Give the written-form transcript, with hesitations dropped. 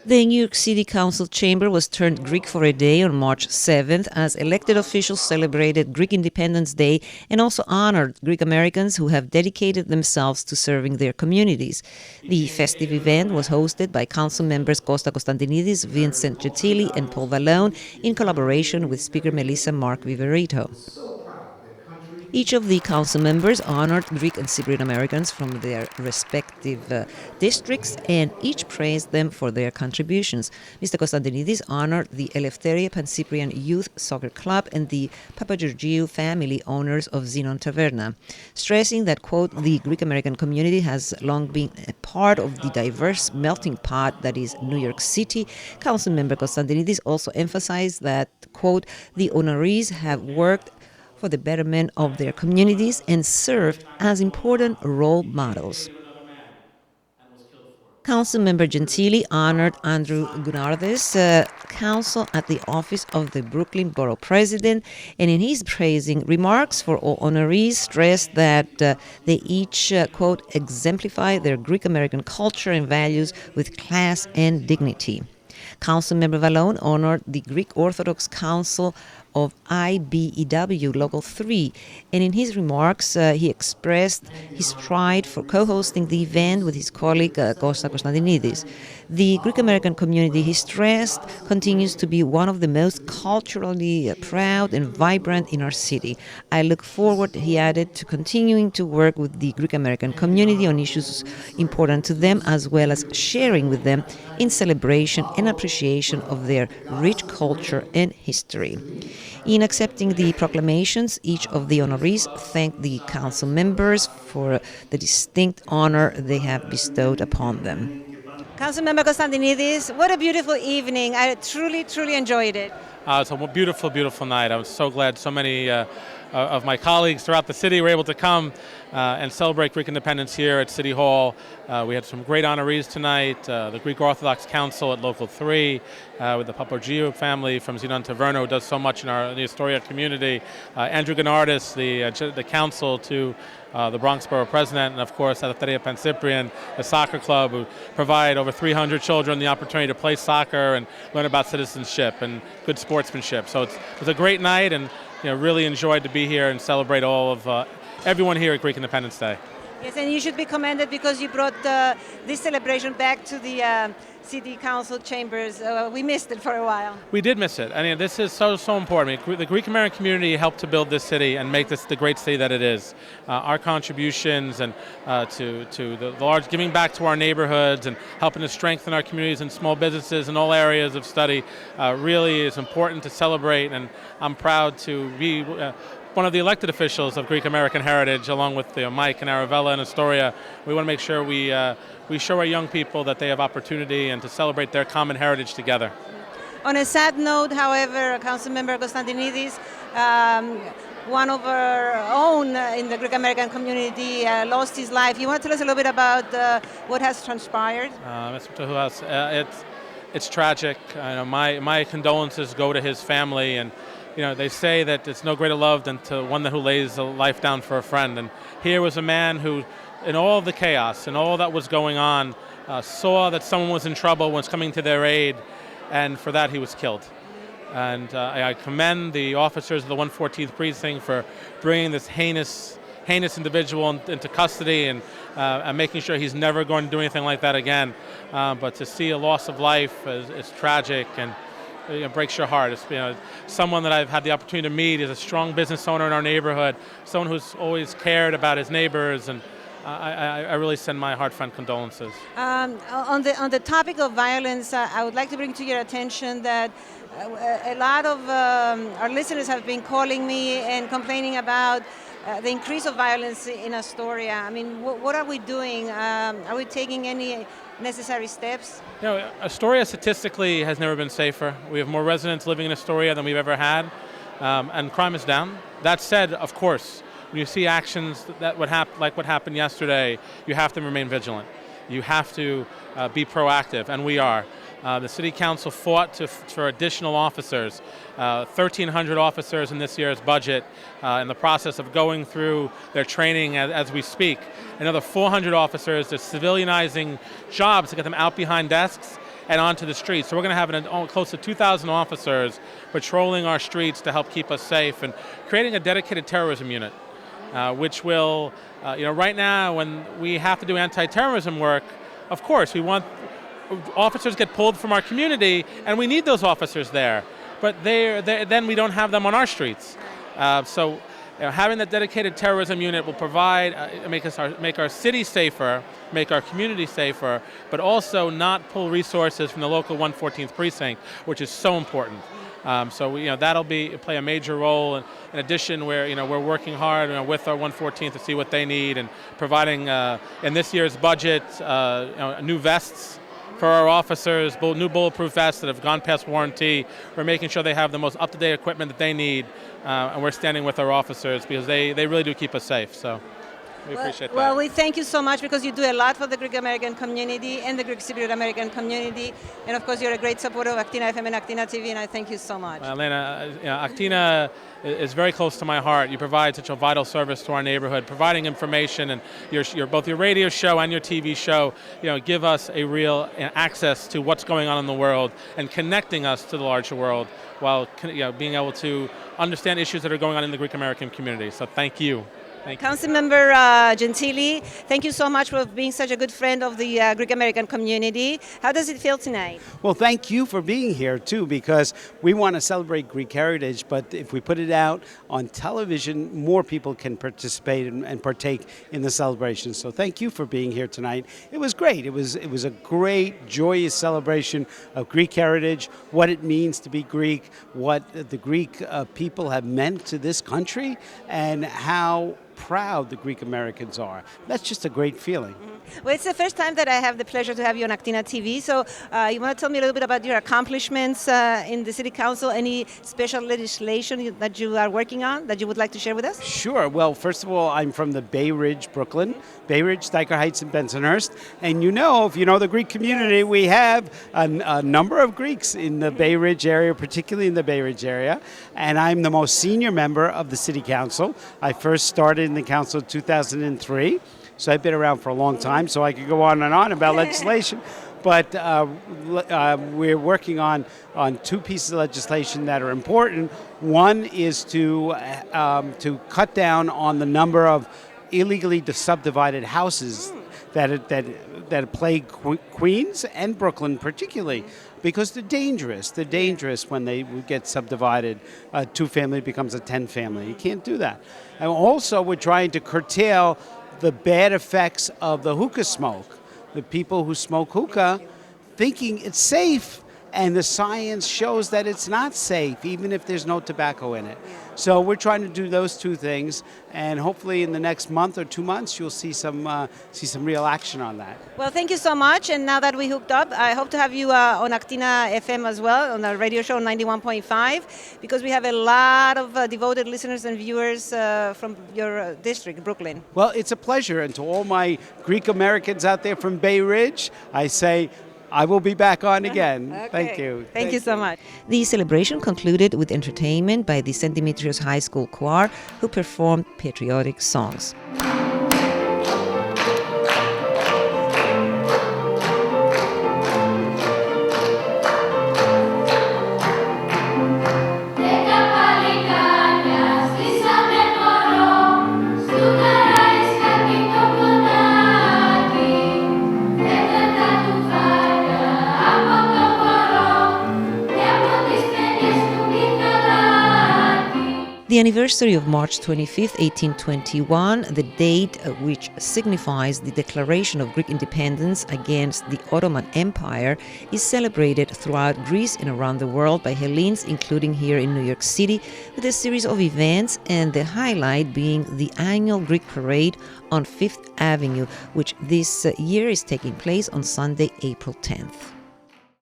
The New York City Council chamber was turned Greek for a day on March 7th as elected officials celebrated Greek Independence Day and also honored Greek Americans who have dedicated themselves to serving their communities. The festive event was hosted by council members Costa, Constantinides, Vincent, Gentile, and Paul Vallone in collaboration with Speaker Melissa Mark Viverito. Each of the council members honored Greek and Cypriot Americans from their respective districts, and each praised them for their contributions. Mr. Constantinides honored the Eleftheria Pancyprian Youth Soccer Club and the Papageorgiou family owners of ZENON Taverna, stressing that, quote, the Greek American community has long been a part of the diverse melting pot that is New York City. Council member Constantinides also emphasized that, quote, the honorees have worked for the betterment of their communities and served as important role models. Councilmember Gentile honored Andrew Gounardes, counsel at the office of the Brooklyn Borough President, and in his praising remarks for all honorees stressed that they each, quote, exemplify their Greek American culture and values with class and dignity. Councilmember Vallone honored the Greek Orthodox Council of IBEW Local 3, and in his remarks he expressed his pride for co-hosting the event with his colleague Costa Constantinides. The Greek American community, he stressed, continues to be one of the most culturally proud and vibrant in our city. I look forward, he added, to continuing to work with the Greek American community on issues important to them, as well as sharing with them in celebration and appreciation of their rich culture and history. In accepting the proclamations, each of the honorees thanked the council members for the distinct honor they have bestowed upon them. Councilmember Constantinides, what a beautiful evening. I truly enjoyed it. It's a beautiful, beautiful night. I was so glad so many of my colleagues throughout the city were able to come and celebrate Greek independence here at City Hall. We had some great honorees tonight, the Greek Orthodox Council at Local 3, with the Papageorgiou family from ZENON Taverna, who does so much in the Eleftheria community, Andrew Gounardes, the council to the Bronx Borough President, and of course Eleftheria Pancyprian, the soccer club, who provide over 300 children the opportunity to play soccer and learn about citizenship and good sportsmanship. So it was a great night, and really enjoyed to be here and celebrate all of everyone here at Greek Independence Day. Yes, and you should be commended because you brought this celebration back to the City Council chambers. We missed it for a while. We did miss it. I mean, this is so important. I mean, the Greek American community helped to build this city and make this the great city that it is. Our contributions and to the large giving back to our neighborhoods and helping to strengthen our communities and small businesses in all areas of study really is important to celebrate. And I'm proud to be one of the elected officials of Greek American heritage, along with Mike and Arabella and Astoria. We want to make sure we show our young people that they have opportunity and to celebrate their common heritage together. On a sad note, however, Councilmember Constantinides, one of our own in the Greek American community, lost his life. You want to tell us a little bit about what has transpired? It's tragic. My condolences go to his family, and they say that it's no greater love than to one who lays a life down for a friend. And here was a man who, in all the chaos and all that was going on, saw that someone was in trouble, was coming to their aid, and for that he was killed. And I commend the officers of the 114th Precinct for bringing this heinous individual into custody and making sure he's never going to do anything like that again. But to see a loss of life is tragic, and it breaks your heart. It's someone that I've had the opportunity to meet. Is a strong business owner in our neighborhood, someone who's always cared about his neighbors, and I really send my heartfelt condolences. On the topic of violence, I would like to bring to your attention that a lot of our listeners have been calling me and complaining about the increase of violence in Astoria. I mean, what are we doing? Are we taking any necessary steps? Astoria statistically has never been safer. We have more residents living in Astoria than we've ever had, and crime is down. That said, of course, when you see actions that like what happened yesterday, you have to remain vigilant. You have to be proactive, and we are. The City Council fought for additional officers, 1,300 officers in this year's budget, in the process of going through their training as we speak. Another 400 officers, they're civilianizing jobs to get them out behind desks and onto the streets. So we're going to have close to 2,000 officers patrolling our streets to help keep us safe and creating a dedicated terrorism unit, which will, right now when we have to do anti-terrorism work, of course, we want officers get pulled from our community, and we need those officers there. But then we don't have them on our streets. So having that dedicated terrorism unit will provide, make our city safer, make our community safer, but also not pull resources from the local 114th precinct, which is so important. So that'll play a major role. In addition, we're working hard with our 114th to see what they need and providing in this year's budget new vests for our officers, new bulletproof vests that have gone past warranty. We're making sure they have the most up-to-date equipment that they need, and we're standing with our officers because they really do keep us safe. So we appreciate that. Well, we thank you so much because you do a lot for the Greek American community and the Greek Cypriot American community. And of course, you're a great supporter of AKTINA FM and AKTINA TV, and I thank you so much. Elena, AKTINA is very close to my heart. You provide such a vital service to our neighborhood, providing information, and both your radio show and your TV show, give us a real access to what's going on in the world and connecting us to the larger world while being able to understand issues that are going on in the Greek American community. So thank you. Councilmember Gentile, thank you so much for being such a good friend of the Greek American community. How does it feel tonight? Well, thank you for being here, too, because we want to celebrate Greek heritage, but if we put it out on television, more people can participate and partake in the celebration. So thank you for being here tonight. It was great. It was a great, joyous celebration of Greek heritage, what it means to be Greek, what the Greek people have meant to this country, and how proud the Greek Americans are. That's just a great feeling. Well, it's the first time that I have the pleasure to have you on AKTINA TV. So you want to tell me a little bit about your accomplishments in the City Council? Any special legislation that you are working on that you would like to share with us? Sure. Well, first of all, I'm from the Bay Ridge, Brooklyn. Bay Ridge, Steiker Heights, and Bensonhurst. And if you know the Greek community, we have a number of Greeks in the Bay Ridge area, particularly in the Bay Ridge area. And I'm the most senior member of the City Council. I first started in the council in 2003. So I've been around for a long time, so I could go on and on about legislation. But we're working on two pieces of legislation that are important. One is to cut down on the number of illegally subdivided houses that plague Queens and Brooklyn particularly, because they're dangerous. They're dangerous when they get subdivided. A two-family becomes a 10-family. You can't do that. And also, we're trying to curtail the bad effects of the hookah smoke. The people who smoke hookah thinking it's safe, and the science shows that it's not safe, even if there's no tobacco in it. So we're trying to do those two things, and hopefully in the next month or 2 months, you'll see some real action on that. Well, thank you so much. And now that we hooked up, I hope to have you on AKTINA FM as well, on our radio show 91.5, because we have a lot of devoted listeners and viewers from your district, Brooklyn. Well, it's a pleasure. And to all my Greek Americans out there from Bay Ridge, I say, I will be back on again. Okay. Thank you. Thank you so much. The celebration concluded with entertainment by the St. Demetrius High School Choir, who performed patriotic songs. The anniversary of March 25, 1821, the date which signifies the declaration of Greek independence against the Ottoman Empire, is celebrated throughout Greece and around the world by Hellenes, including here in New York City, with a series of events, and the highlight being the annual Greek parade on Fifth Avenue, which this year is taking place on Sunday, April 10th.